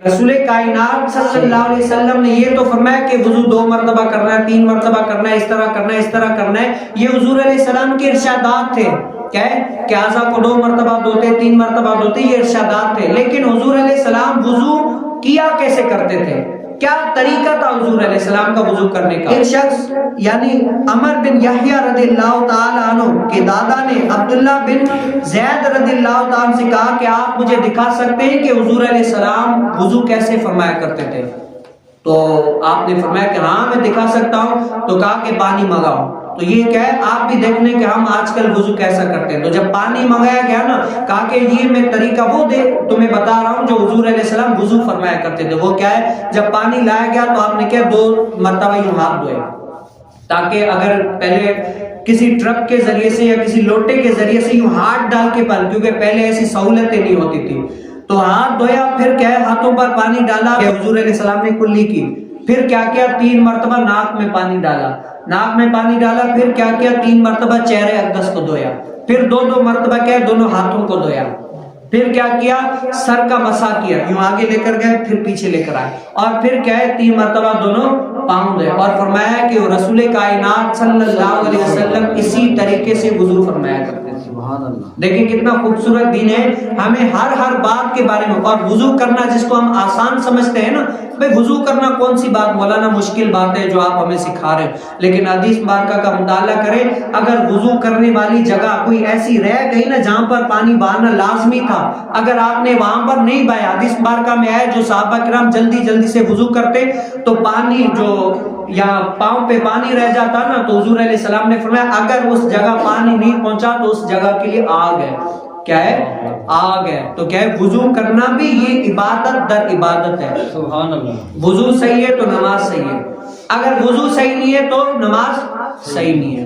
رسول کائنات صلی اللہ علیہ وسلم نے یہ تو فرمایا کہ وضو 2 مرتبہ کرنا ہے، 3 مرتبہ کرنا ہے، اس طرح کرنا ہے، اس طرح کرنا ہے. یہ حضور علیہ السلام کے ارشادات تھے. کیا ہے کہ اعضاء کو 2 مرتبہ دھوتے، 3 مرتبہ دھوتے، یہ ارشادات تھے. لیکن حضور علیہ السلام وضو کیا کیسے کرتے تھے؟ کیا طریقہ تھا حضور علیہ السلام کا وضو کرنے کا؟ ایک شخص یعنی عمر بن یحییٰ رضی اللہ تعالی عنہ کے دادا نے عبداللہ بن زید رضی اللہ تعالی عنہ سے کہا کہ آپ مجھے دکھا سکتے ہیں کہ حضور علیہ السلام وضو کیسے فرمایا کرتے تھے؟ تو آپ نے فرمایا کہ ہاں میں دکھا سکتا ہوں. تو کہا کہ پانی منگاؤ. تو یہ کیا ہے، آپ بھی دیکھنے کہ ہم آج کل وضو کیسا کرتے ہیں. تو جب پانی منگایا گیا نا، کہا کہ یہ میں طریقہ وہ تمہیں بتا رہا ہوں جو حضور علیہ السلام وضو فرمایا کرتے تھے. وہ کیا ہے، جب پانی لایا گیا تو آپ نے کیا 2 مرتبہ یوں ہاتھ دھوئے، تاکہ اگر پہلے کسی ٹرک کے ذریعے سے یا کسی لوٹے کے ذریعے سے یوں ہاتھ ڈال کے کیونکہ پہلے ایسی سہولتیں نہیں ہوتی تھی، تو ہاتھ دھویا، پھر کیا ہے ہاتھوں پر پانی ڈالا کہ حضور علیہ السلام نے کلی کی. پھر کیا کیا 3 مرتبہ ناک میں پانی ڈالا، ناک میں پانی ڈالا. پھر کیا کیا 3 مرتبہ چہرے اقدس کو دھویا. پھر 2 مرتبہ کیا دونوں ہاتھوں کو دھویا. پھر کیا کیا سر کا مسح کیا، یوں آگے لے کر گئے پھر پیچھے لے کر آئے. اور پھر کیا ہے 3 مرتبہ دونوں پاؤں دھوئے. اور فرمایا کہ رسول کائنات صلی اللہ علیہ وسلم اسی طریقے سے وضو فرمایا کرتے تھے. دیکھیں کتنا خوبصورت دین ہے. ہمیں ہر بات کے بارے میں، اور وضو کرنا جس کو ہم آسان سمجھتے ہیں نا، بھئی وضو کرنا کون سی بات مولانا مشکل بات ہے جو آپ ہمیں سکھا رہے ہیں. لیکن حدیث مبارکہ کا مطالعہ کریں، اگر وضو کرنے والی جگہ کوئی ایسی رہ گئی نا جہاں پر پانی بہانا لازمی تھا، اگر آپ نے وہاں پر نہیں بہایا، حدیث مبارکہ میں ہے جو صحابہ کرام جلدی سے وضو کرتے تو پانی جو یا پاؤں پہ پانی رہ جاتا نا، تو حضور علیہ السلام نے فرمایا اگر اس جگہ پانی نہیں پہنچا تو اس جگہ کے لیے آگ ہے. کیا ہے؟ آگ ہے. تو کیا ہے، وضو کرنا بھی یہ عبادت در عبادت ہے. سبحان اللہ. وضو صحیح ہے تو نماز صحیح ہے، اگر وضو صحیح نہیں ہے تو نماز صحیح نہیں ہے.